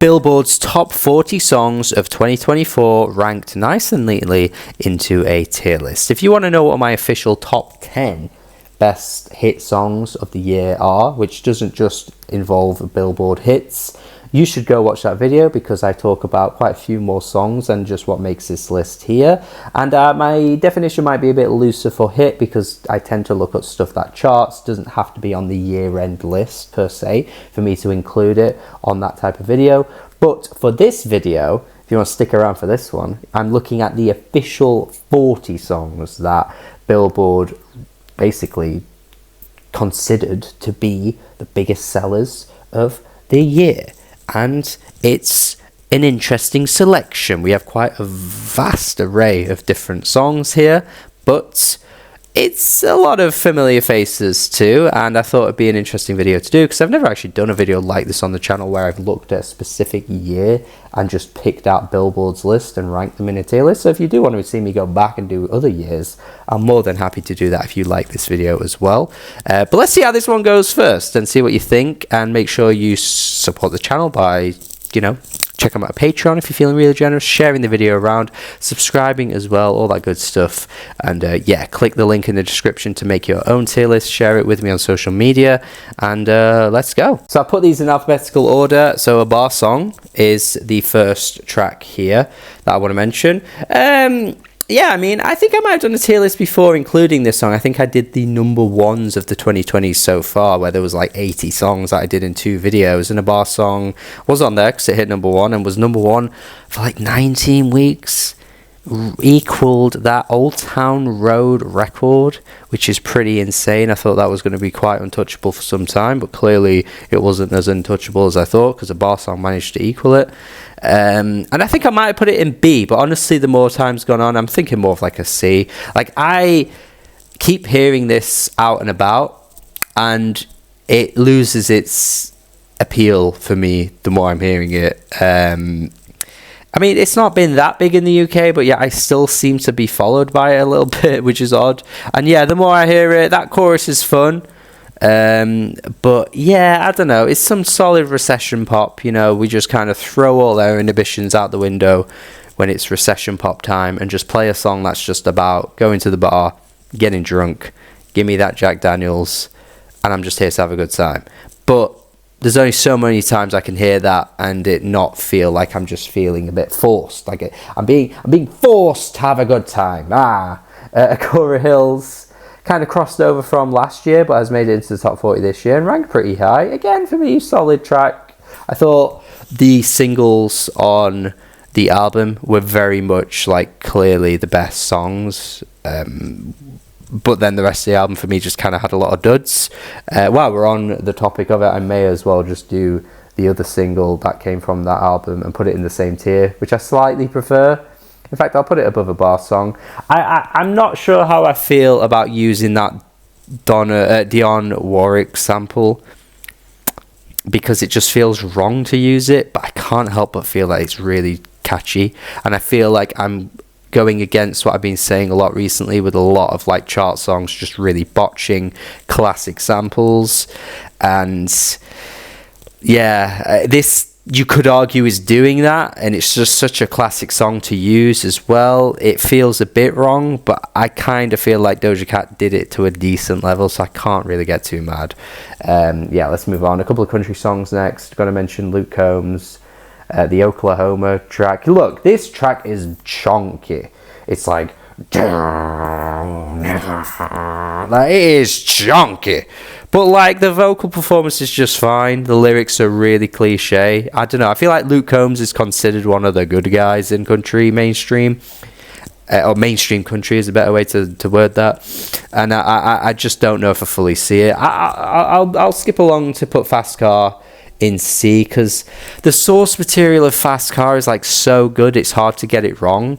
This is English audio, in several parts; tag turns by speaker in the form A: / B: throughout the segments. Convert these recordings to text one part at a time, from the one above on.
A: Billboard's top 40 songs of 2024 ranked nice and neatly into a tier list. If you want to know what my official top 10 best hit songs of the year are, which doesn't just involve Billboard hits, you should go watch that video because I talk about quite a few more songs than just what makes this list here. And my definition might be a bit looser for hit because I tend to look at stuff that charts. Doesn't have to be on the year-end list per se for me to include it on that type of video. But for this video, if you want to stick around for this one, I'm looking at the official 40 songs that Billboard basically considered to be the biggest sellers of the year. And it's an interesting selection. We have quite a vast array of different songs here, but it's a lot of familiar faces too, and I thought it'd be an interesting video to do because I've never actually done a video like this on the channel where I've looked at a specific year and just picked out Billboard's list and ranked them in a tier list. So if you do want to see me go back and do other years, I'm more than happy to do that if you like this video as well. But let's see how this one goes first and see what you think, and make sure you support the channel by, check out my Patreon if you're feeling really generous, sharing the video around, subscribing as well, all that good stuff. And click the link in the description to make your own tier list, share it with me on social media, and let's go. So I put these in alphabetical order. So A Bar Song is the first track here that I want to mention. I think I might have done a tier list before including this song. I think I did the number ones of the 2020s so far, where there was like 80 songs that I did in 2 videos, and A Bar Song was on there because it hit number 1 and was number 1 for like 19 weeks. Equaled that Old Town Road record, which is pretty insane. I thought that was going to be quite untouchable for some time, but clearly it wasn't as untouchable as I thought because A Bar Song managed to equal it. And I think I might have put it in B, but honestly, the more time's gone on, I'm thinking more of like a C. Like, I keep hearing this out and about, and it loses its appeal for me the more I'm hearing it. It's not been that big in the UK, but yeah, I still seem to be followed by it a little bit, which is odd. And yeah, the more I hear it, that chorus is fun. But yeah, I don't know. It's some solid recession pop. We just kind of throw all our inhibitions out the window when it's recession pop time and just play a song that's just about going to the bar, getting drunk, give me that Jack Daniels, and I'm just here to have a good time. But there's only so many times I can hear that and it not feel like I'm just feeling a bit forced. Like I'm being forced to have a good time. Akora Hills kind of crossed over from last year, but has made it into the top 40 this year and ranked pretty high. Again, for me, solid track. I thought the singles on the album were very much like clearly the best songs. But then the rest of the album for me just kind of had a lot of duds. While we're on the topic of it, I may as well just do the other single that came from that album and put it in the same tier, which I slightly prefer. In fact, I'll put it above A Bar Song. I'm not sure how I feel about using that Dionne Warwick sample, because it just feels wrong to use it, but I can't help but feel that it's really catchy, and I feel like I'm going against what I've been saying a lot recently with a lot of like chart songs just really botching classic samples. And yeah, this, you could argue, is doing that, and it's just such a classic song to use as well. It feels a bit wrong, but I kind of feel like Doja Cat did it to a decent level, so I can't really get too mad. Let's move on. A couple of country songs next. Got to mention Luke Combs, the Oklahoma track. Look, this track is chunky. It's like it is chunky, but like the vocal performance is just fine. The lyrics are really cliche. I don't know, I feel like Luke Combs is considered one of the good guys in country mainstream, or mainstream country is a better way to word that. And I just don't know if I fully see it. I'll skip along to put Fast Car in C, because the source material of Fast Car is like so good, it's hard to get it wrong,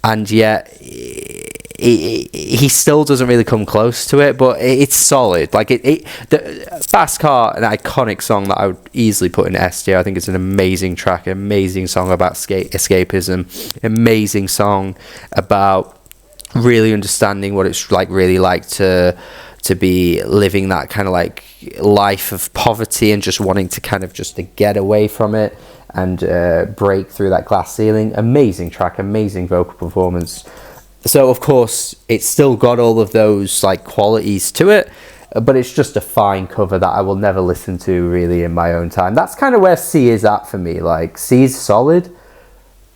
A: and yet he still doesn't really come close to it, but it's solid. Like the Fast Car, an iconic song that I would easily put in S tier. I think it's an amazing track, an amazing song about escapism, amazing song about really understanding what it's really like to be living that kind of like life of poverty and just wanting to kind of just to get away from it. and break through that glass ceiling. Amazing track, amazing vocal performance. So of course it's still got all of those like qualities to it, but it's just a fine cover that I will never listen to really in my own time. That's kind of where C is at for me. Like, C is solid,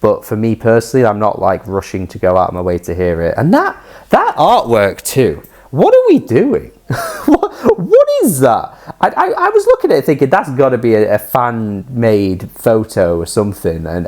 A: but for me personally, I'm not like rushing to go out of my way to hear it. And that artwork too, what are we doing? what is that? I was looking at it thinking that's got to be a fan-made photo or something, and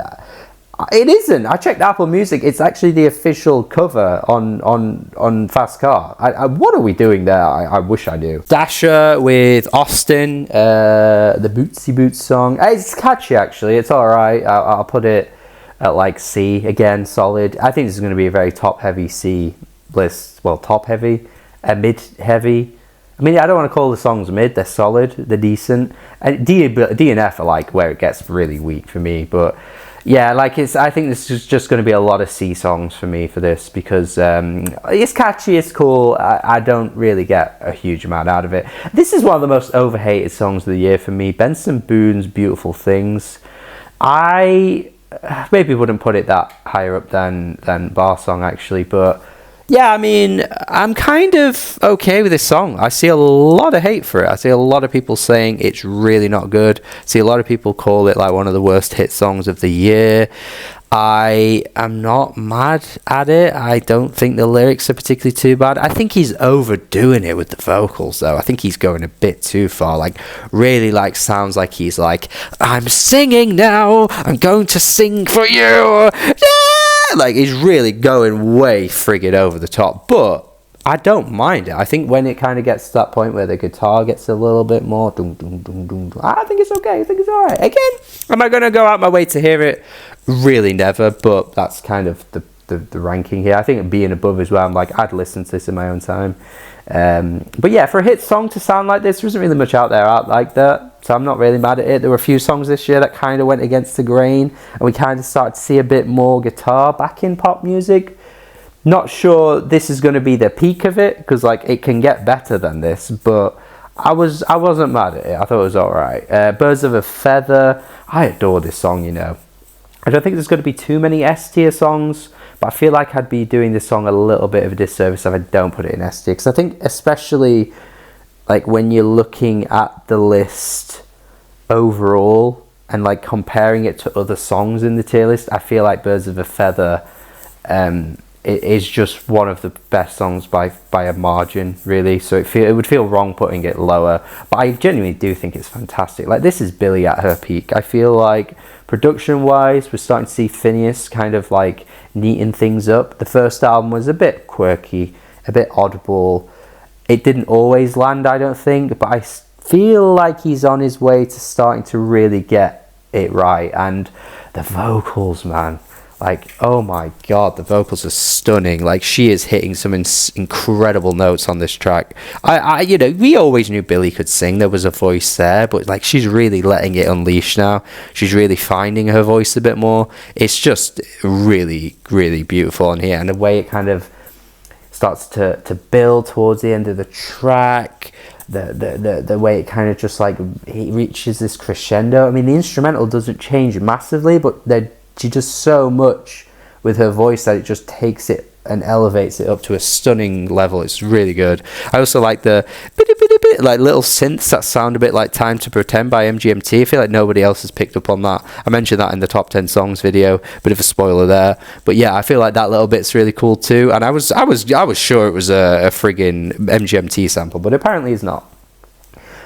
A: it isn't. I checked Apple Music. It's actually the official cover on Fast Car. What are we doing there? I wish I knew. Dasher with Austin, the Bootsy Boots song. It's catchy, actually. It's all right. I'll put it at like C again, solid. I think this is going to be a very top-heavy C list. Well, top-heavy, mid-heavy. I mean, I don't want to call the songs mid. They're solid. They're decent. And D and F are like where it gets really weak for me, but. Yeah, like I think this is just going to be a lot of C songs for me for this, because it's catchy, it's cool. I don't really get a huge amount out of it. This is one of the most overhated songs of the year for me. Benson Boone's Beautiful Things. I maybe wouldn't put it that higher up than Bar Song actually, but yeah, I mean, I'm kind of okay with this song. I see a lot of hate for it. I see a lot of people saying it's really not good. I see a lot of people call it like one of the worst hit songs of the year. I am not mad at it. I don't think the lyrics are particularly too bad. I think he's overdoing it with the vocals though. I think he's going a bit too far. Like, really like sounds like he's like, I'm singing now. I'm going to sing for you. Yeah! Like, he's really going way friggin' over the top, but I don't mind it. I think when it kind of gets to that point where the guitar gets a little bit more dum, dum, dum, dum, dum, I think it's okay. I think it's alright. Again, am I going to go out my way to hear it? Really never, but that's kind of the ranking here. I think being above as well, I'm like, I'd listen to this in my own time. But yeah, for a hit song to sound like this, there isn't really much out there like that, so I'm not really mad at it. There were a few songs this year that kind of went against the grain, and we kind of started to see a bit more guitar back in pop music. Not sure this is going to be the peak of it, because like it can get better than this, but I wasn't mad at it. I thought it was alright. Birds of a Feather, I adore this song, you know. I don't think there's going to be too many S tier songs, but I feel like I'd be doing this song a little bit of a disservice if I don't put it in S tier, because I think especially like when you're looking at the list overall and like comparing it to other songs in the tier list, I feel like Birds of a Feather it is just one of the best songs by a margin, really. So it would feel wrong putting it lower, but I genuinely do think it's fantastic. Like, this is Billie at her peak. I feel like production wise we're starting to see Phineas kind of like neaten things up. The first album was a bit quirky, a bit oddball. It didn't always land, I don't think, but I feel like he's on his way to starting to really get it right. And the vocals, man, like, oh my god, the vocals are stunning. Like, she is hitting some incredible notes on this track. I you know, we always knew Billie could sing. There was a voice there, but like, she's really letting it unleash now. She's really finding her voice a bit more. It's just really, really beautiful on here, and the way it kind of starts to build towards the end of the track, the way it kind of just like it reaches this crescendo. I mean, the instrumental doesn't change massively, but she does so much with her voice that it just takes it and elevates it up to a stunning level. It's really good. I also like the bit like little synths that sound a bit like Time to Pretend by MGMT. I feel like nobody else has picked up on that. I mentioned that in the top 10 songs video, bit of a spoiler there, but yeah, I feel like that little bit's really cool too. And I was sure it was a friggin' MGMT sample, but apparently it's not.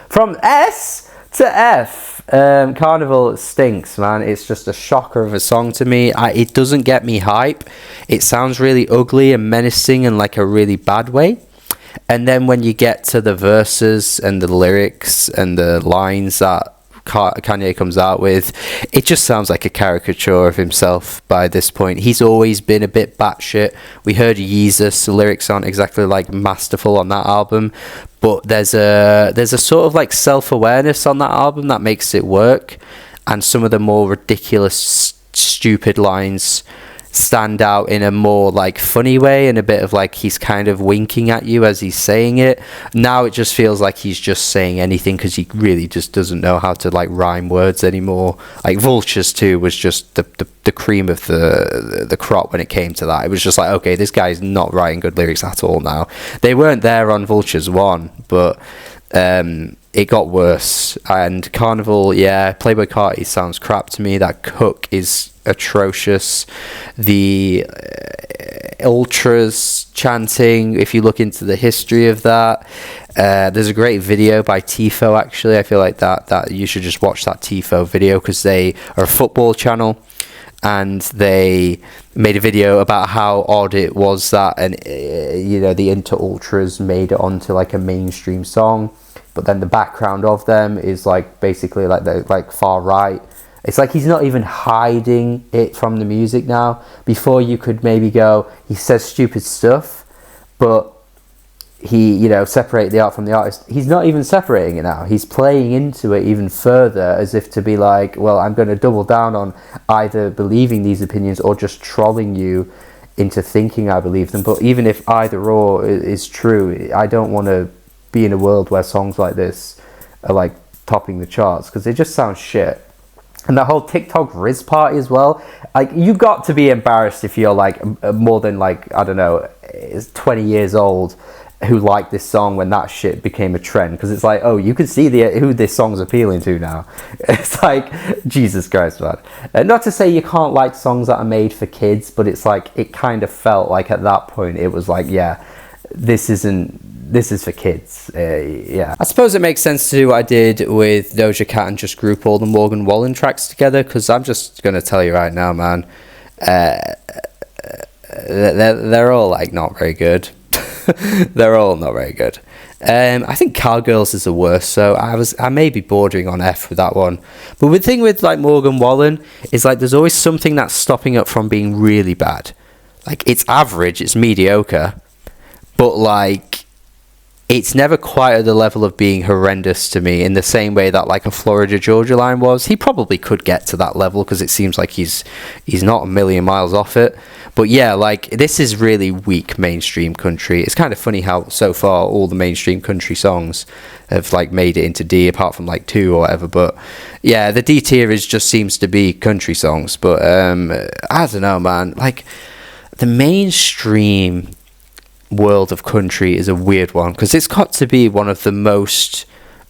A: From S to F, Carnival stinks, man. It's just a shocker of a song to me. It doesn't get me hype. It sounds really ugly and menacing in like a really bad way. And then when you get to the verses and the lyrics and the lines that Kanye comes out with, it just sounds like a caricature of himself by this point. He's always been a bit batshit. We heard Yeezus, the lyrics aren't exactly like masterful on that album, but there's a sort of like self-awareness on that album that makes it work, and some of the more ridiculous, stupid lines stand out in a more like funny way, and a bit of like he's kind of winking at you as he's saying it. Now it just feels like he's just saying anything because he really just doesn't know how to like rhyme words anymore. Like Vultures 2 was just the cream of the crop when it came to that. It was just like, okay, this guy's not writing good lyrics at all now. They weren't there on Vultures 1, but it got worse. And Carnival, yeah, Playboy Carti sounds crap to me. That hook is atrocious. The ultras chanting, if you look into the history of that, there's a great video by Tifo, actually. I feel like that you should just watch that Tifo video, because they are a football channel, and they made a video about how odd it was that, and the Inter Ultras made it onto like a mainstream song, but then the background of them is like basically like the like far right. It's like he's not even hiding it from the music now. Before you could maybe go, he says stupid stuff, but he, separate the art from the artist. He's not even separating it now. He's playing into it even further, as if to be like, well, I'm going to double down on either believing these opinions or just trolling you into thinking I believe them. But even if either or is true, I don't want to be in a world where songs like this are like topping the charts, because they just sound shit. And the whole TikTok Riz party as well. Like, you got to be embarrassed if you're like more than like, I don't know, 20 years old, who liked this song when that shit became a trend. Because it's like, oh, you can see who this song's appealing to now. It's like, Jesus Christ, man. Not to say you can't like songs that are made for kids, but it's like, it kind of felt like at that point it was like, yeah, this is for kids. Yeah, I suppose it makes sense to do what I did with Doja Cat and just group all the Morgan Wallen tracks together, because I'm just going to tell you right now, man, they're all like not very good. They're all not very good. I think Cowgirls is the worst, so I may be bordering on F with that one. But the thing with like Morgan Wallen is like there's always something that's stopping it from being really bad. Like, it's average, it's mediocre, but like it's never quite at the level of being horrendous to me, in the same way that like a Florida Georgia Line was. He probably could get to that level, because it seems like he's not a million miles off it. But yeah, like, this is really weak mainstream country. It's kind of funny how so far all the mainstream country songs have like made it into D, apart from like 2 or whatever. But yeah, the D tier just seems to be country songs. But I don't know, man. Like, the mainstream world of country is a weird one, because it's got to be one of the most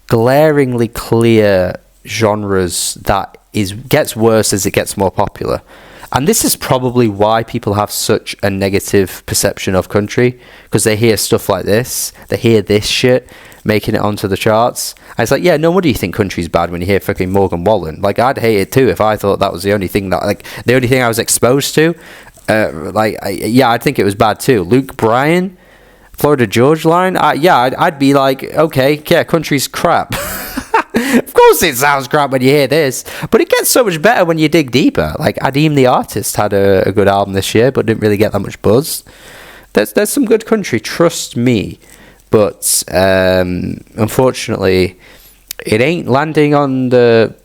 A: glaringly clear genres that gets worse as it gets more popular. And this is probably why people have such a negative perception of country, because they hear stuff like this, they hear this shit making it onto the charts, and it's like, yeah, no wonder you think country's bad when you hear fucking Morgan Wallen. Like, I'd hate it too if I thought that was the only thing I was exposed to. I'd think it was bad too. Luke Bryan, Florida Georgia Line, I'd be like, okay, yeah, country's crap. Of course it sounds crap when you hear this, but it gets so much better when you dig deeper. Like, Adeem the Artist had a good album this year, but didn't really get that much buzz. There's some good country, trust me, but unfortunately, it ain't landing on the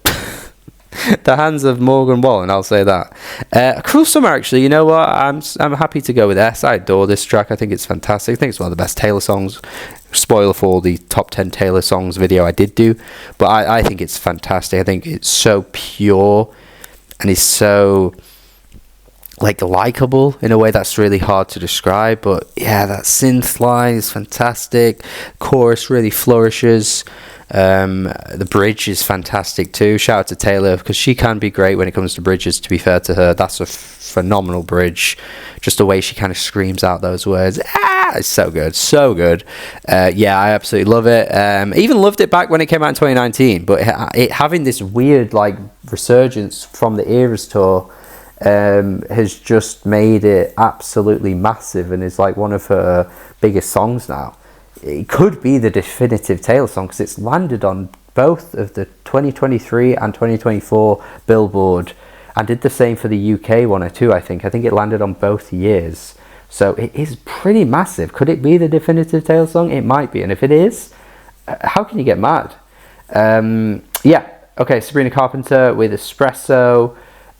A: hands of Morgan Wallen, I'll say that. Cruel Summer, actually, you know what? I'm happy to go with S. I adore this track. I think it's fantastic. I think it's one of the best Taylor songs. Spoiler for the top 10 Taylor songs video I did do, but I think it's fantastic. I think it's so pure, and it's so like likable in a way that's really hard to describe. But yeah, that synth line is fantastic. Chorus really flourishes. The bridge is fantastic too. Shout out to Taylor, because she can be great when it comes to bridges, to be fair to her. That's a phenomenal bridge. Just the way she kind of screams out those words. It's so good. Yeah, I absolutely love it. Even loved it back when it came out in 2019, but it having this weird like resurgence from the Eras tour has just made it absolutely massive, and is like one of her biggest songs now. It could be the definitive Taylor song, because it's landed on both of the 2023 and 2024 Billboard, and did the same for the UK one or two, I think. I think it landed on both years. So it is pretty massive. Could it be the definitive Taylor song? It might be. And if it is, how can you get mad? Yeah. Okay, Sabrina Carpenter with Espresso.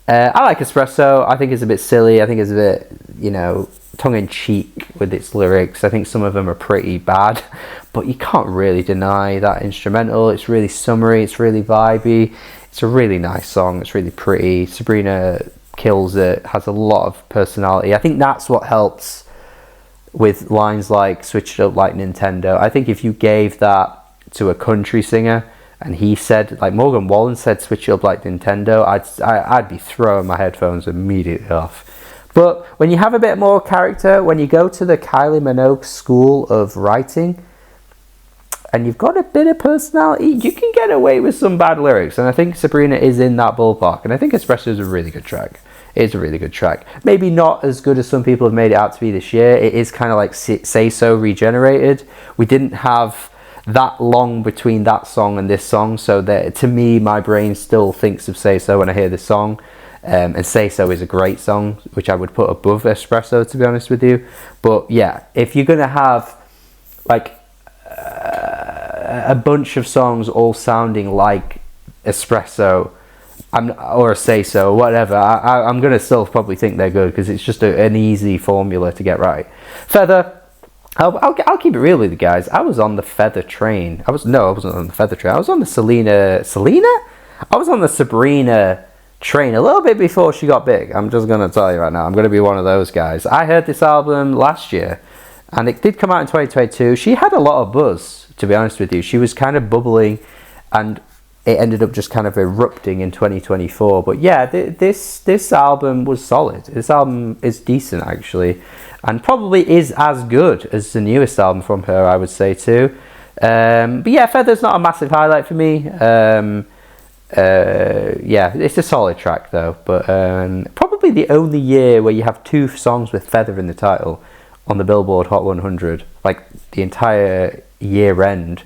A: I like Espresso. I think it's a bit silly. I think it's a bit, you know, tongue-in-cheek with its lyrics. I think some of them are pretty bad, but you can't really deny that instrumental. It's really summery. It's really vibey. It's a really nice song. It's really pretty. Sabrina kills it. Has a lot of personality. I think that's what helps with lines like "Switch it up like Nintendo." I think if you gave that to a country singer, and he said, like Morgan Wallen said, "Switch it up like Nintendo," I'd be throwing my headphones immediately off. But when you have a bit more character, when you go to the Kylie Minogue school of writing, and you've got a bit of personality, you can get away with some bad lyrics. And I think Sabrina is in that ballpark. And I think Espresso is a really good track. It is a really good track. Maybe not as good as some people have made it out to be this year. It is kind of like Say So regenerated. We didn't have that long between that song and this song, so that, to me, my brain still thinks of Say So when I hear this song. And Say So is a great song, which I would put above Espresso, to be honest with you. But yeah, if you're gonna have like a bunch of songs all sounding like Espresso, or Say So, whatever, I'm gonna still probably think they're good, because it's just an easy formula to get right. Feather. I'll keep it real with you guys. I was on the Feather train. I wasn't on the Feather train. I was on the Selena? I was on the Sabrina train a little bit before she got big. I'm just going to tell you right now. I'm going to be one of those guys. I heard this album last year, and it did come out in 2022. She had a lot of buzz, to be honest with you. She was kind of bubbling, and it ended up just kind of erupting in 2024. But yeah, this album was solid. This album is decent, actually, and probably is as good as the newest album from her, I would say, too. But yeah, Feather's not a massive highlight for me. Yeah, it's a solid track, though. But probably the only year where you have 2 songs with Feather in the title on the Billboard Hot 100, like the entire year end.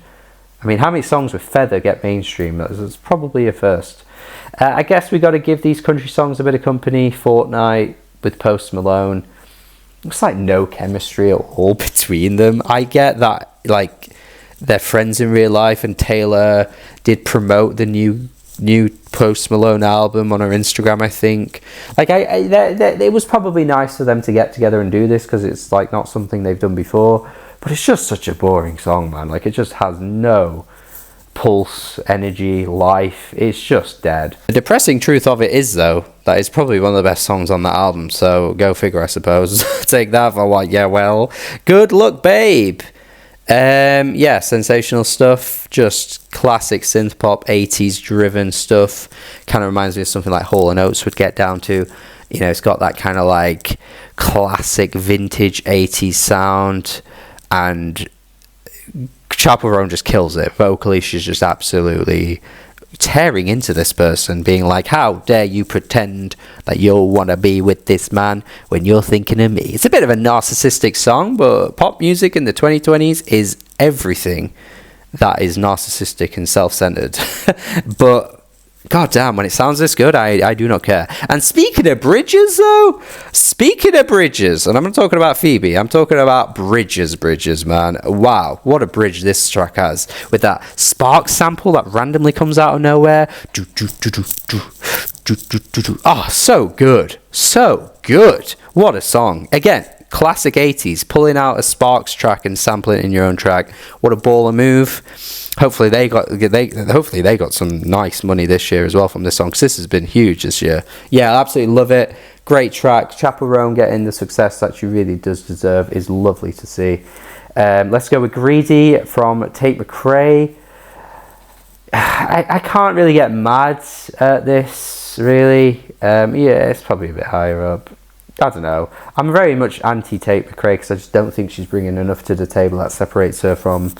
A: I mean, how many songs with Feather get mainstream? That's probably a first. I guess we got to give these country songs a bit of company. Fortnite with Post Malone. Looks like no chemistry at all between them. I get that, like, they're friends in real life, and Taylor did promote the new Post Malone album on her Instagram, I think. Like, it was probably nice for them to get together and do this, because it's like not something they've done before. But it's just such a boring song, man. Like, it just has no pulse, energy, life. It's just dead. The depressing truth of it is, though, that it's probably one of the best songs on that album. So go figure, I suppose. Take that for what? Yeah, well, good luck, babe. Yeah, sensational stuff. Just classic synth pop, 80s driven stuff. Kind of reminds me of something like Hall & Oates would get down to. You know, it's got that kind of like classic vintage 80s sound. And Chappell Roan just kills it. Vocally, she's just absolutely tearing into this person, being like, how dare you pretend that you'll want to be with this man when you're thinking of me. It's a bit of a narcissistic song, but pop music in the 2020s is everything that is narcissistic and self-centered. But god damn, when it sounds this good, I do not care. And speaking of bridges, though, and I'm not talking about Phoebe, I'm talking about bridges, man. Wow, what a bridge this track has, with that Spark sample that randomly comes out of nowhere. Oh, so good, what a song. Again, classic 80s, pulling out a Sparks track and sampling it in your own track. What a baller move. Hopefully they got some nice money this year as well from this song, because this has been huge this year. Yeah, I absolutely love it. Great track. Chappell Roan getting the success that she really does deserve is lovely to see. Let's go with Greedy from Tate McRae. I can't really get mad at this, really. Yeah, it's probably a bit higher up. I don't know. I'm very much anti-Tate McRae, because I just don't think she's bringing enough to the table that separates her from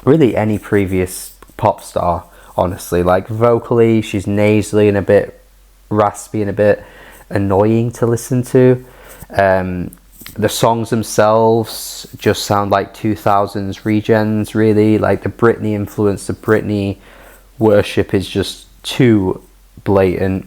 A: really any previous pop star, honestly. Like, vocally, she's nasally and a bit raspy and a bit annoying to listen to. The songs themselves just sound like 2000s regens, really. Like, the Britney influence, the Britney worship is just too blatant.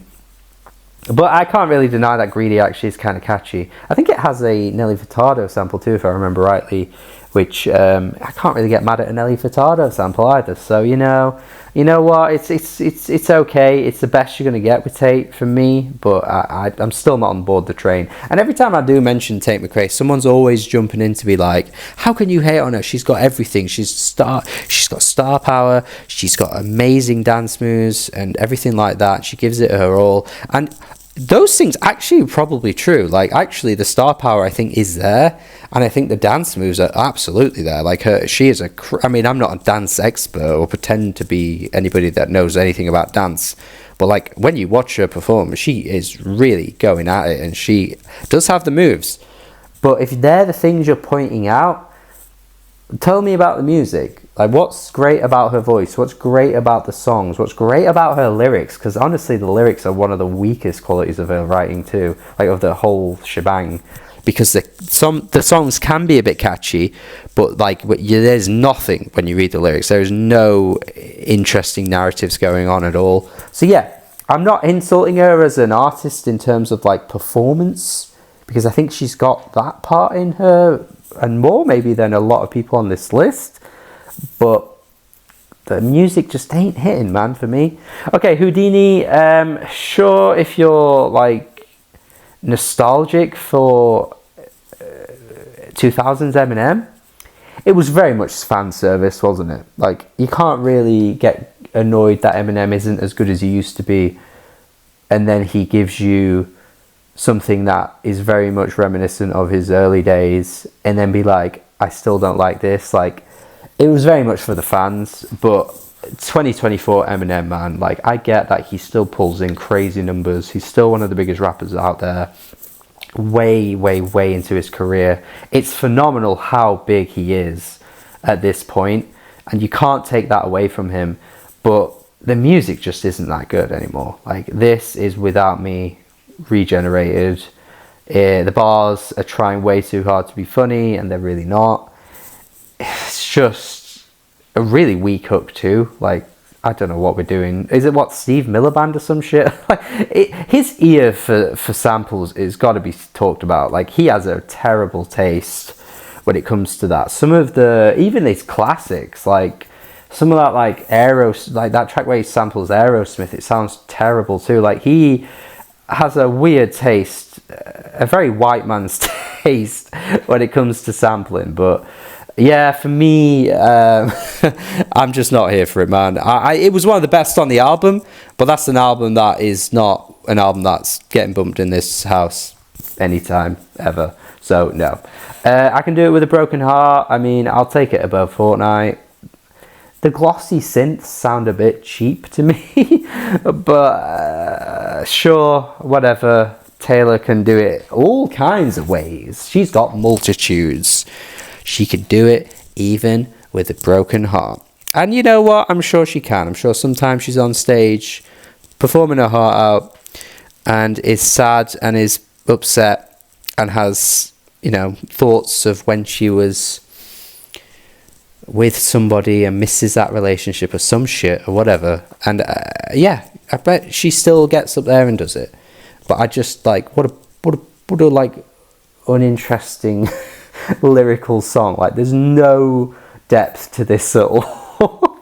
A: But I can't really deny that Greedy actually is kind of catchy. I think it has a Nelly Furtado sample too, if I remember rightly, which I can't really get mad at an Nelly Furtado sample either. So you know what? It's okay. It's the best you're gonna get with Tate from me, but I'm still not on board the train. And every time I do mention Tate McRae, someone's always jumping in to be like, "How can you hate on her? She's got everything. She's got star power. She's got amazing dance moves and everything like that. She gives it her all." And those things actually are probably true. Like, actually, the star power, I think, is there. And I think the dance moves are absolutely there. Like, she is I mean, I'm not a dance expert or pretend to be anybody that knows anything about dance. But, like, when you watch her perform, she is really going at it. And she does have the moves. But if they're the things you're pointing out, tell me about the music. Like, what's great about her voice? What's great about the songs? What's great about her lyrics? Because honestly, the lyrics are one of the weakest qualities of her writing too, like of the whole shebang. Because the songs can be a bit catchy, but like there's nothing when you read the lyrics. There's no interesting narratives going on at all. So yeah, I'm not insulting her as an artist in terms of like performance, because I think she's got that part in her, and more maybe than a lot of people on this list. But the music just ain't hitting, man, for me. Okay, Houdini. Sure, if you're like nostalgic for 2000s Eminem, it was very much fan service, wasn't it? Like, you can't really get annoyed that Eminem isn't as good as he used to be, and then he gives you something that is very much reminiscent of his early days, and then be like, I still don't like this. Like, it was very much for the fans. But 2024 Eminem, man, like, I get that he still pulls in crazy numbers. He's still one of the biggest rappers out there, way into his career. It's phenomenal how big he is at this point, and you can't take that away from him. But the music just isn't that good anymore. Like, this is Without Me regenerated. The bars are trying way too hard to be funny, and they're really not. It's just a really weak hook too. Like, I don't know what we're doing. Is it Steve Miller Band or some shit? Like, his ear for samples is got to be talked about. Like, he has a terrible taste when it comes to that. Some of even his classics, like some of that, like like that track where he samples Aerosmith, it sounds terrible too. Like, he has a weird taste, a very white man's taste when it comes to sampling. But yeah, for me, I'm just not here for it, man. It was one of the best on the album, but that's an album that is not an album that's getting bumped in this house anytime, ever. So, no. I can do it with a broken heart. I mean, I'll take it above Fortnite. The glossy synths sound a bit cheap to me, but sure, whatever. Taylor can do it all kinds of ways. She's got multitudes. She can do it even with a broken heart. And you know what? I'm sure she can. I'm sure sometimes she's on stage performing her heart out and is sad and is upset and has, thoughts of when she was with somebody and misses that relationship or some shit or whatever. And yeah, I bet she still gets up there and does it. But I just like, what a like uninteresting lyrical song. Like, there's no depth to this at all.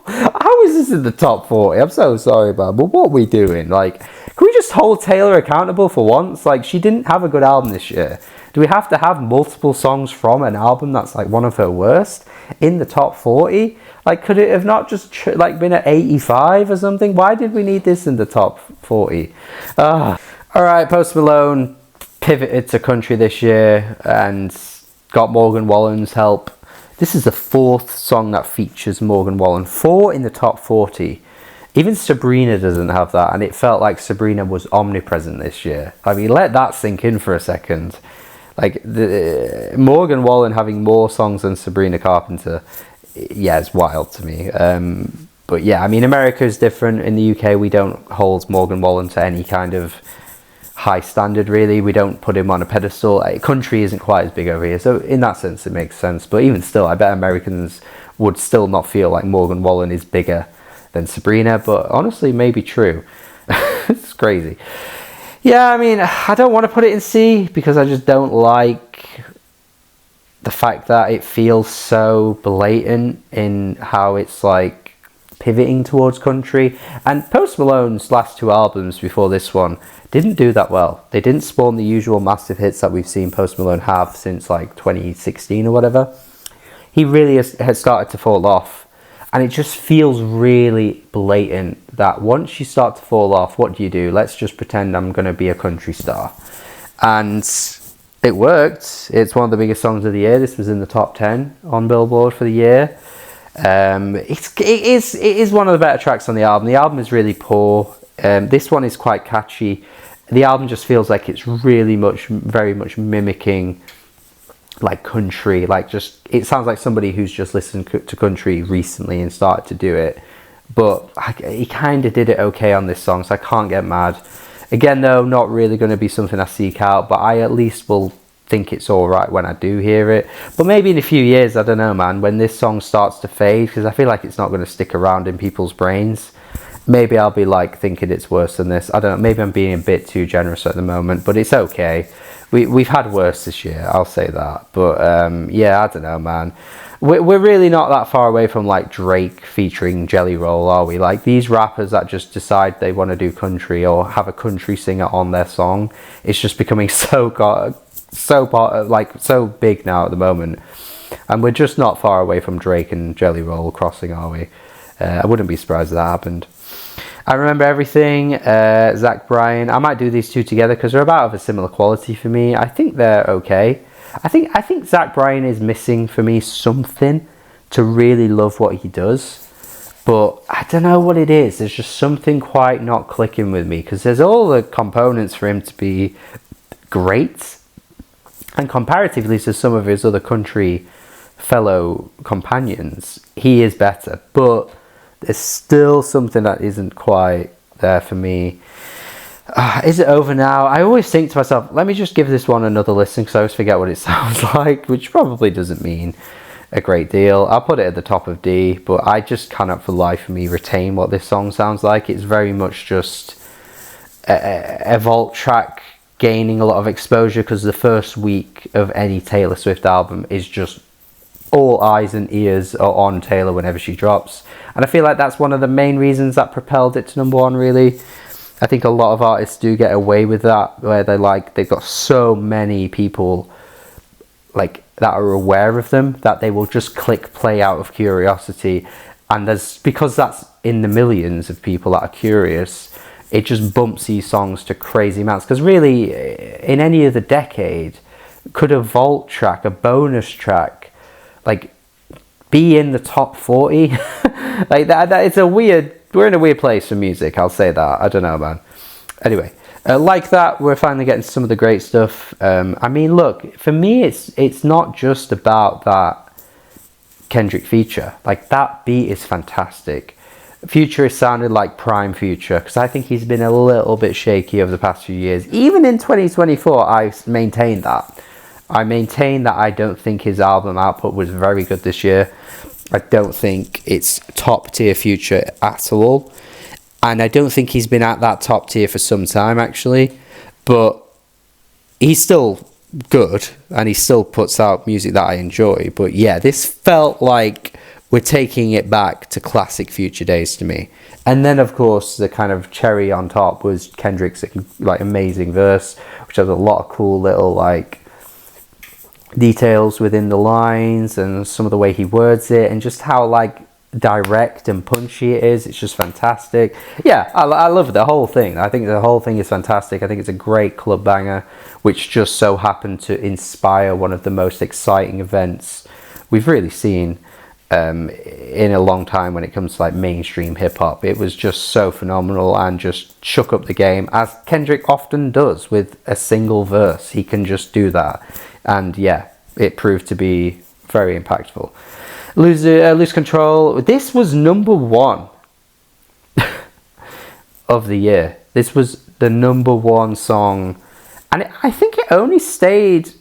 A: How is this in the top 40? I'm so sorry about it, but what are we doing? Like, can we just hold Taylor accountable for once? Like, she didn't have a good album this year. Do we have to have multiple songs from an album that's like one of her worst in the top 40? Like, could it have not just been at 85 or something? Why did we need this in the top 40? All right, Post Malone pivoted to country this year and got Morgan Wallen's help. This is the 4th song that features Morgan Wallen. 4 in the top 40. Even Sabrina doesn't have that, and it felt like Sabrina was omnipresent this year. I mean, let that sink in for a second. Like, Morgan Wallen having more songs than Sabrina Carpenter, yeah, it's wild to me. But yeah, I mean, America is different. In the UK, we don't hold Morgan Wallen to any kind of high standard, really. We don't put him on a pedestal. Country isn't quite as big over here, so in that sense it makes sense. But even still, I bet Americans would still not feel like Morgan Wallen is bigger than Sabrina. But honestly, maybe true. It's crazy. Yeah, I mean, I don't want to put it in C because I just don't like the fact that it feels so blatant in how it's like pivoting towards country. And Post Malone's last two albums before this one didn't do that well. They didn't spawn the usual massive hits that we've seen Post Malone have since like 2016 or whatever. He really has started to fall off. And it just feels really blatant that once you start to fall off, what do? Let's just pretend I'm going to be a country star. And it worked. It's one of the biggest songs of the year. This was in the top 10 on Billboard for the year. It is one of the better tracks on the album. The album is really poor. This one is quite catchy. The album just feels like it's really very much mimicking like country. Like just, it sounds like somebody who's just listened to country recently and started to do it. But he kind of did it okay on this song, so I can't get mad. Again, though, not really going to be something I seek out, but I at least will think it's all right when I do hear it. But maybe in a few years, I don't know, man, when this song starts to fade, because I feel like it's not going to stick around in people's brains, maybe I'll be like thinking it's worse than this. I don't know, maybe I'm being a bit too generous at the moment, but it's okay. We've had worse this year, I'll say that. But yeah, I don't know, man. We're really not that far away from like Drake featuring Jelly Roll, are we? Like these rappers that just decide they want to do country or have a country singer on their song, it's just becoming so big now at the moment. And we're just not far away from Drake and Jelly Roll crossing, are we? I wouldn't be surprised if that happened. I Remember Everything, Zach Bryan. I might do these two together because they're about of a similar quality for me. I think they're okay. I think Zach Bryan is missing for me something to really love what he does. But I don't know what it is. There's just something quite not clicking with me because there's all the components for him to be great. And comparatively to some of his other country fellow companions, he is better. But there's still something that isn't quite there for me. Is it over now? I always think to myself, let me just give this one another listen because I always forget what it sounds like, which probably doesn't mean a great deal. I'll put it at the top of D, but I just cannot for the life of me retain what this song sounds like. It's very much just a vault track gaining a lot of exposure because the first week of any Taylor Swift album is just all eyes and ears are on Taylor whenever she drops. And I feel like that's one of the main reasons that propelled it to number one, really. I think a lot of artists do get away with that, where they've got so many people like that are aware of them that they will just click play out of curiosity. And because that's in the millions of people that are curious, it just bumps these songs to crazy amounts. Because really, in any other decade, could a vault track, a bonus track, like be in the top 40? Like that it's a weird, we're in a weird place for music, I'll say that. I don't know, man. Anyway, like that, we're finally getting some of the great stuff. I mean, look, for me, it's not just about that Kendrick feature. Like, that beat is fantastic. Future has sounded like prime Future, because I think he's been a little bit shaky over the past few years. Even in 2024, I maintained that. I maintain that I don't think his album output was very good this year. I don't think it's top tier Future at all. And I don't think he's been at that top tier for some time, actually. But he's still good, and he still puts out music that I enjoy. But yeah, this felt like we're taking it back to classic Future days to me. And then, of course, the kind of cherry on top was Kendrick's like amazing verse, which has a lot of cool little like details within the lines and some of the way he words it, and just how like direct and punchy it is. It's just fantastic. Yeah, I love the whole thing. I think the whole thing is fantastic. I think it's a great club banger, which just so happened to inspire one of the most exciting events we've really seen in a long time when it comes to like mainstream hip-hop. It was just so phenomenal and just shook up the game, as Kendrick often does with a single verse. He can just do that, and yeah, it proved to be very impactful. Lose Control. This was number one of the year. This was the number one song, and I think it only stayed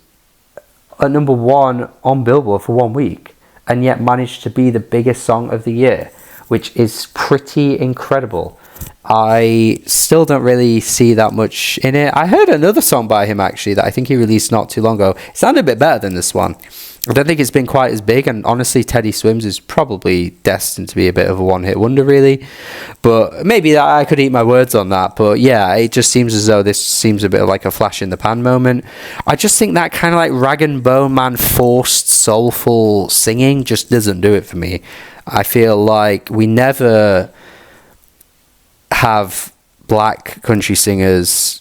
A: at number one on Billboard for 1 week, and yet managed to be the biggest song of the year, which is pretty incredible. I still don't really see that much in it. I heard another song by him, actually, that I think he released not too long ago. It sounded a bit better than this one. I don't think it's been quite as big, and honestly, Teddy Swims is probably destined to be a bit of a one-hit wonder, really. But maybe I could eat my words on that. But yeah, it just seems as though this seems a bit like a flash in the pan moment. I just think that kind of like rag and bone man forced soulful singing just doesn't do it for me. I feel like we never have black country singers,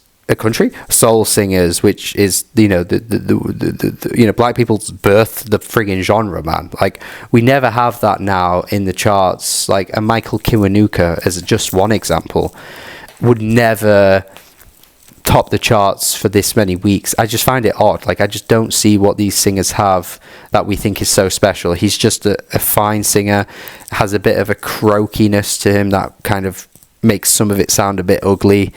A: soul singers, which is, you know, the you know, black people's birth the friggin' genre, man. Like, we never have that now in the charts. Like, a Michael Kiwanuka, as just one example, would never top the charts for this many weeks. I just find it odd. Like, I just don't see what these singers have that we think is so special. He's just a fine singer, has a bit of a croakiness to him that kind of makes some of it sound a bit ugly.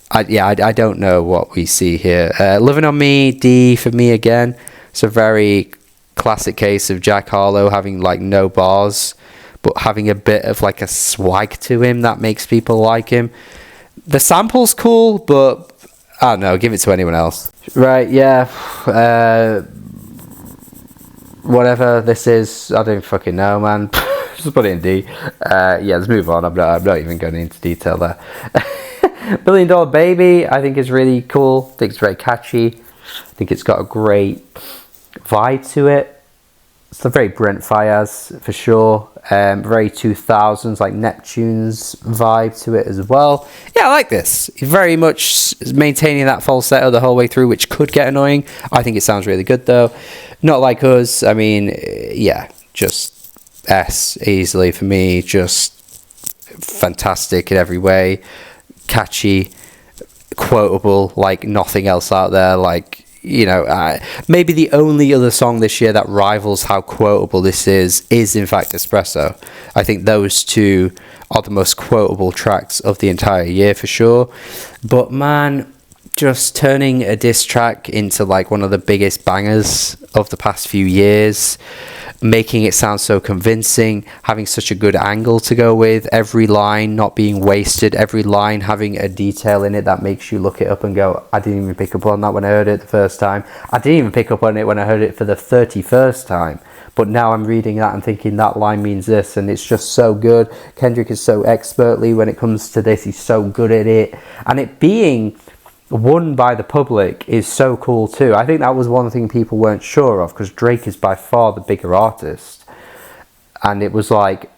A: I don't know what we see here. Living on Me, D for me again. It's a very classic case of Jack Harlow having like no bars, but having a bit of like a swag to him that makes people like him. The sample's cool, but I don't know, give it to anyone else. Right, yeah. Whatever this is, I don't fucking know, man. Just put it in D. Yeah, let's move on. I'm not even going into detail there. $1 Billion Baby, I think is really cool. I think it's very catchy. I think it's got a great vibe to it. It's a very Brent Faiyaz for sure. Very 2000s, like Neptune's vibe to it as well. Yeah, I like this. Very much maintaining that falsetto the whole way through, which could get annoying. I think it sounds really good though. Not Like Us. I mean, yeah, just S easily for me. Just fantastic in every way. Catchy, quotable like nothing else out there. Like, you know, maybe the only other song this year that rivals how quotable this is in fact Espresso. I think those two are the most quotable tracks of the entire year for sure. But man, just turning a diss track into like one of the biggest bangers of the past few years, making it sound so convincing, having such a good angle to go with, every line not being wasted, every line having a detail in it that makes you look it up and go, I didn't even pick up on that when I heard it the first time. I didn't even pick up on it when I heard it for the 31st time. But now I'm reading that and thinking that line means this, and it's just so good. Kendrick is so expertly when it comes to this, he's so good at it. And it being won by the public is so cool too. I think that was one thing people weren't sure of, because Drake is by far the bigger artist, and it was like,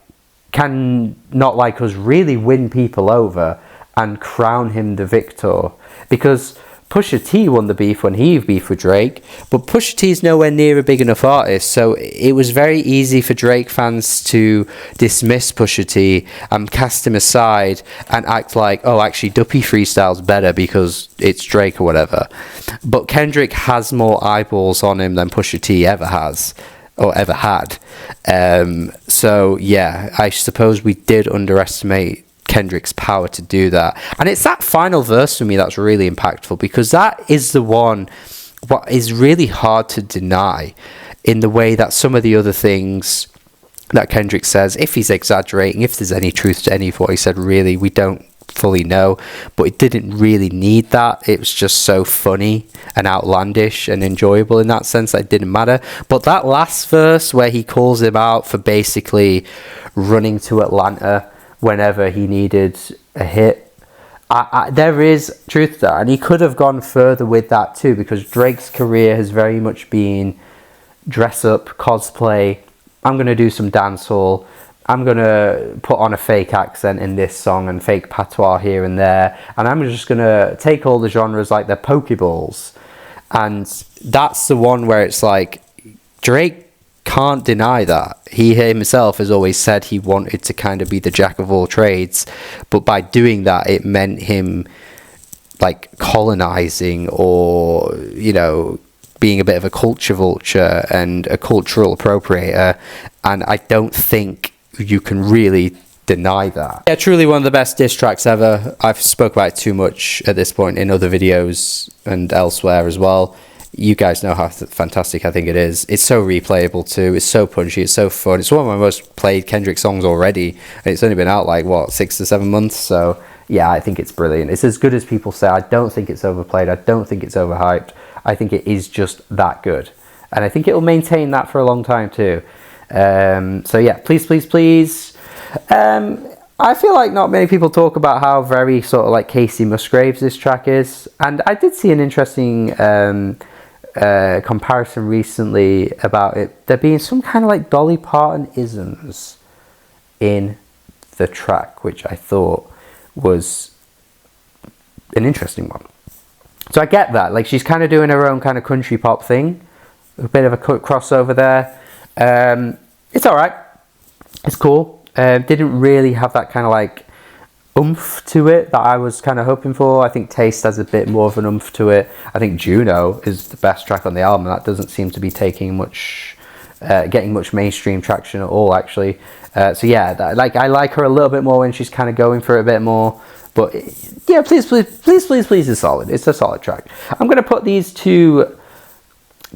A: can Not Like Us really win people over and crown him the victor? Because Pusha T won the beef when he beefed with Drake, but Pusha T is nowhere near a big enough artist, so it was very easy for Drake fans to dismiss Pusha T and cast him aside and act like, oh, actually Duppy Freestyle's better because it's Drake or whatever. But Kendrick has more eyeballs on him than Pusha T ever has or ever had. So yeah, I suppose we did underestimate Kendrick's power to do that. And it's that final verse for me that's really impactful, because that is the one what is really hard to deny, in the way that some of the other things that Kendrick says, if he's exaggerating, if there's any truth to any of what he said, really, we don't fully know, but it didn't really need that. It was just so funny and outlandish and enjoyable in that sense that it didn't matter. But that last verse where he calls him out for basically running to Atlanta whenever he needed a hit, there is truth to that, and he could have gone further with that too, because Drake's career has very much been dress up, cosplay, I'm going to do some dancehall, I'm going to put on a fake accent in this song and fake patois here and there, and I'm just going to take all the genres like they're Pokeballs. And that's the one where it's like, Drake can't deny that. He himself has always said he wanted to kind of be the jack of all trades, but by doing that it meant him like colonizing, or, you know, being a bit of a culture vulture and a cultural appropriator, and I don't think you can really deny that. Yeah, truly one of the best diss tracks ever. I've spoke about it too much at this point in other videos and elsewhere as well. You guys know how fantastic I think it is. It's so replayable too. It's so punchy. It's so fun. It's one of my most played Kendrick songs already. And it's only been out like, what, 6 to 7 months? So yeah, I think it's brilliant. It's as good as people say. I don't think it's overplayed. I don't think it's overhyped. I think it is just that good. and I think it will maintain that for a long time too. So yeah, please, please, please. I feel like not many people talk about how very sort of like Casey Musgraves this track is, and I did see an interesting comparison recently about it there being some kind of like Dolly Parton isms in the track, which I thought was an interesting one. So I get that, like she's kind of doing her own kind of country pop thing, a bit of a crossover there. It's all right, it's cool. Didn't really have that kind of like oomph to it that I was kind of hoping for. I think Taste has a bit more of an oomph to it. I think Juno is the best track on the album. That doesn't seem to be taking much, getting much mainstream traction at all, actually. So yeah, I like her a little bit more when she's kind of going for it a bit more. But yeah, please, please, please, please, please is solid. It's a solid track. I'm going to put these two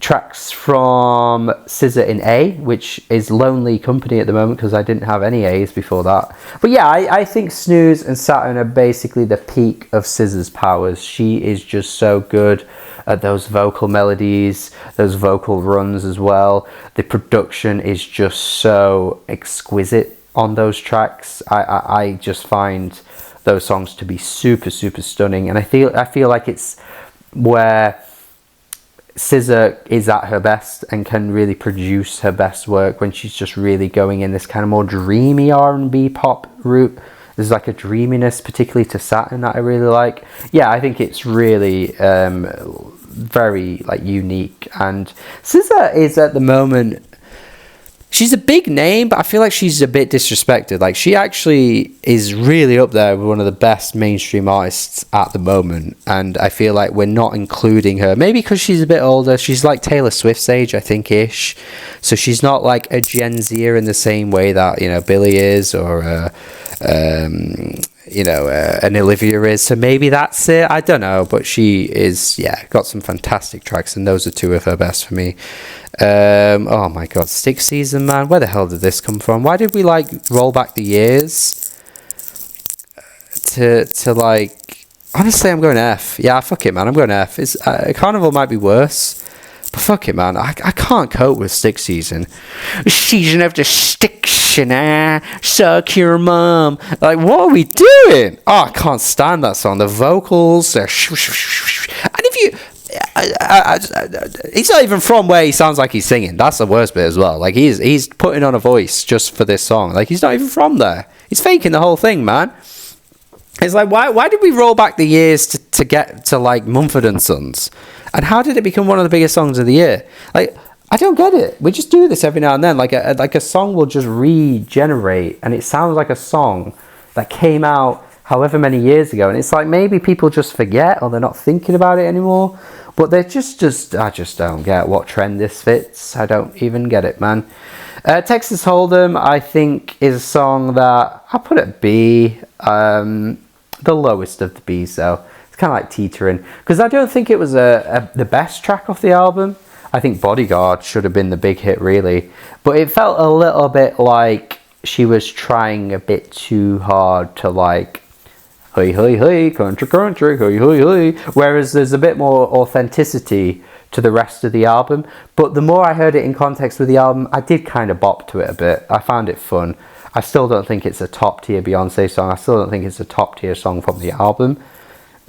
A: tracks from SZA in A, which is Lonely Company at the moment because I didn't have any A's before that. But yeah, I think Snooze and Saturn are basically the peak of SZA's powers. She is just so good at those vocal melodies, those vocal runs as well. The production is just so exquisite on those tracks. I just find those songs to be super, super stunning, and I feel like it's where SZA is at her best and can really produce her best work when she's just really going in this kind of more dreamy R&B pop route. There's like a dreaminess, particularly to Saturn, that I really like. Yeah, I think it's really very like unique. And SZA is at the moment, she's a big name, but I feel like she's a bit disrespected. Like she actually is really up there with one of the best mainstream artists at the moment, and I feel like we're not including her. Maybe because she's a bit older. She's like Taylor Swift's age, I think, ish. So she's not like a Gen Zer in the same way that, you know, Billie is, or you know, an Olivia is. So maybe that's it. I don't know, but she is, yeah, got some fantastic tracks, and those are two of her best for me. Oh my god, Stick Season, man, where the hell did this come from? Why did we like roll back the years to like, honestly, I'm going F. Yeah, fuck it, man, I'm going F. It's Carnival might be worse, but fuck it, man, I can't cope with Stick Season. Season of the Sticks and suck your mum. Like, what are we doing? Oh, I can't stand that song. The vocals, they're and if you he's not even from where he sounds like he's singing. That's the worst bit as well. Like he's putting on a voice just for this song. Like he's not even from there. He's faking the whole thing, man. It's like, why did we roll back the years to get to like Mumford and Sons? And how did it become one of the biggest songs of the year? Like, I don't get it. We just do this every now and then. Like a song will just regenerate, and it sounds like a song that came out however many years ago. And it's like maybe people just forget, or they're not thinking about it anymore. But they're just I just don't get what trend this fits. I don't even get it, man. Texas Hold'em, I think, is a song that I'll put at B. The lowest of the B's, though. It's kind of like teetering. Because I don't think it was the best track off the album. I think Bodyguard should have been the big hit, really. But it felt a little bit like she was trying a bit too hard to, like, hey, hey, hey, country, country, hey, hey, hey. Whereas there's a bit more authenticity to the rest of the album. But the more I heard it in context with the album, I did kind of bop to it a bit. I found it fun. I still don't think it's a top-tier Beyonce song. I still don't think it's a top-tier song from the album.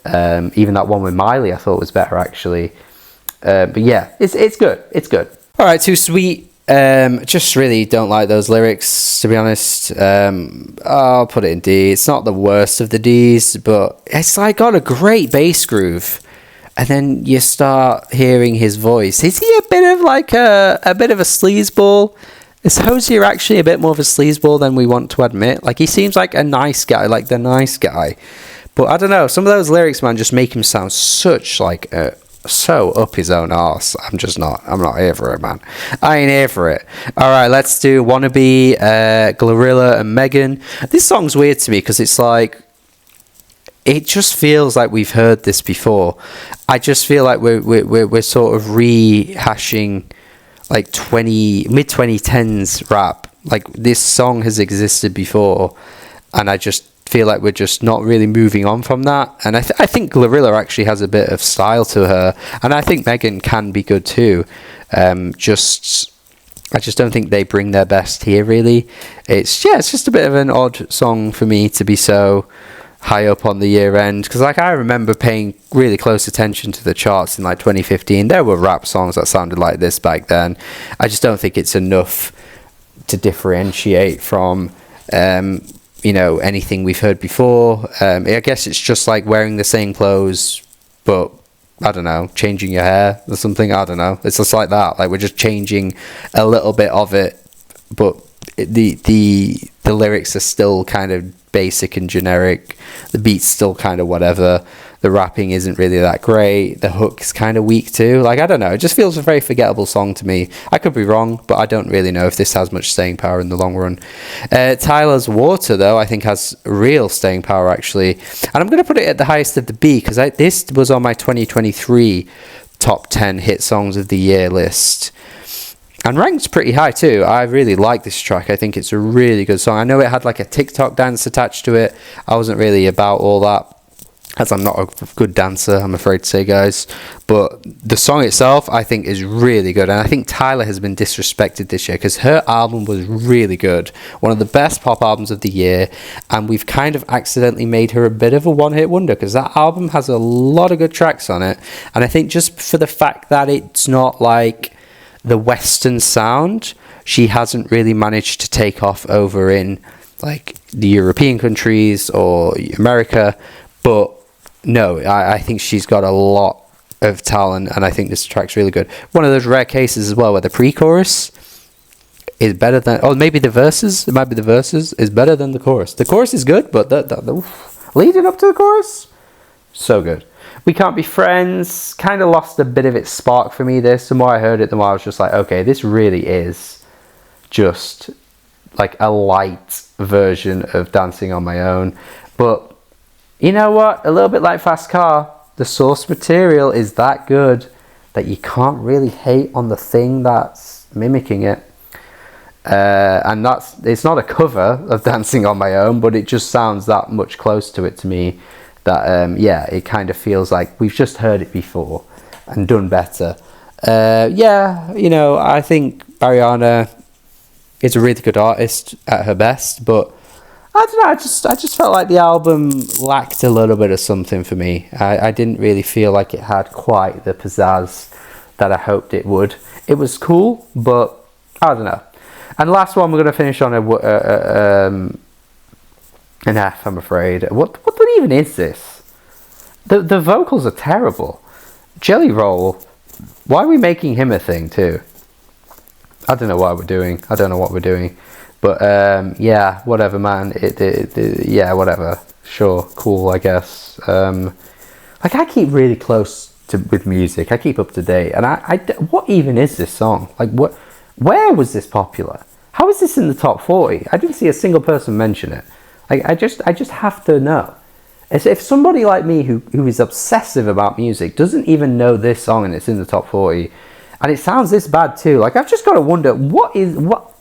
A: Even that one with Miley I thought was better, actually. But yeah, it's good. It's good. All right, Too Sweet. Just really don't like those lyrics, to be honest. I'll put it in D. It's not the worst of the Ds, but it's like got a great bass groove, and then you start hearing his voice. Is he a bit of like a bit of a sleazeball? Is Hosier actually a bit more of a sleazeball than we want to admit? Like, he seems like a nice guy, like the nice guy, but I don't know, some of those lyrics, man, just make him sound such like so up his own arse. I'm not here for it, man. I ain't here for it. Alright, let's do Wannabe, Glorilla and Megan. This song's weird to me because it's like, it just feels like we've heard this before. I just feel like we're sort of rehashing like mid 2010s rap. Like, this song has existed before, and I just feel like we're just not really moving on from that. And I think Glorilla actually has a bit of style to her, and I think Megan can be good too. I just don't think they bring their best here, really. It's just a bit of an odd song for me to be so high up on the year end, because like I remember paying really close attention to the charts in like 2015. There were rap songs that sounded like this back then. I just don't think it's enough to differentiate from anything we've heard before. I guess it's just like wearing the same clothes, but I don't know, changing your hair or something. I don't know. It's just like that. Like we're just changing a little bit of it, but the lyrics are still kind of basic and generic. The beat's still kind of whatever. The rapping isn't really that great. The hook's kind of weak too. Like, I don't know. It just feels a very forgettable song to me. I could be wrong, but I don't really know if this has much staying power in the long run. Tyler's Water, though, I think has real staying power, actually. And I'm going to put it at the highest of the B, because this was on my 2023 top 10 hit songs of the year list. And ranked pretty high too. I really like this track. I think it's a really good song. I know it had like a TikTok dance attached to it. I wasn't really about all that, as I'm not a good dancer, I'm afraid to say, guys. But the song itself, I think, is really good. And I think Tyler has been disrespected this year, because her album was really good. One of the best pop albums of the year. And we've kind of accidentally made her a bit of a one-hit wonder, because that album has a lot of good tracks on it. And I think just for the fact that it's not like the Western sound, she hasn't really managed to take off over in like the European countries or America. But no, I think she's got a lot of talent, and I think this track's really good. One of those rare cases as well where the pre-chorus is better than, or maybe the verses, it might be the verses, is better than the chorus. The chorus is good, but the leading up to the chorus, so good. We Can't Be Friends kind of lost a bit of its spark for me. The more I heard it, the more I was just like, okay, this really is just like a light version of Dancing on My Own. But you know what? A little bit like Fast Car, the source material is that good that you can't really hate on the thing that's mimicking it. And it's not a cover of Dancing on My Own, but it just sounds that much close to it to me. That it kind of feels like we've just heard it before and done better. I think Ariana is a really good artist at her best, but I don't know, I just felt like the album lacked a little bit of something for me. I didn't really feel like it had quite the pizzazz that I hoped it would. It was cool, but I don't know. And last one, we're going to finish on an F, I'm afraid. What even is this? The vocals are terrible. Jelly Roll, why are we making him a thing too? I don't know what we're doing. But whatever, man. Whatever. Sure, cool, I guess. I keep really close with music. I keep up to date, and I what even is this song? Like, what? Where was this popular? How is this in the top 40? I didn't see a single person mention it. Like, I just have to know. As if somebody like me who is obsessive about music doesn't even know this song and it's in the top 40, and it sounds this bad too. Like, I've just got to wonder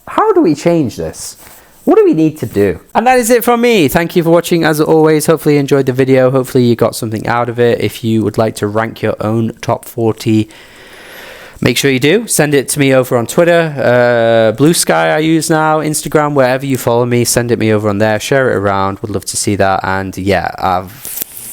A: how do we change this? What do we need to do? And that is it from me. Thank you for watching as always. Hopefully you enjoyed the video. Hopefully you got something out of it. If you would like to rank your own top 40, make sure you do. Send it to me over on Twitter, Blue Sky I use now, Instagram, wherever you follow me. Send it me over on there. Share it around. Would love to see that. And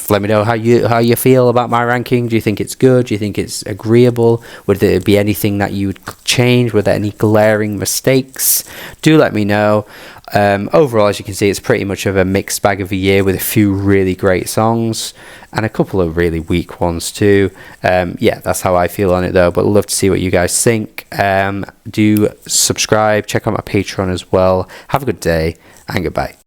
A: let me know how you feel about my ranking. Do you think it's good? Do you think it's agreeable? Would there be anything that you would change? Were there any glaring mistakes? Do let me know. Overall, as you can see, it's pretty much of a mixed bag of a year with a few really great songs and a couple of really weak ones too. That's how I feel on it though, but love to see what you guys think. Do subscribe, check out my Patreon as well. Have a good day and goodbye.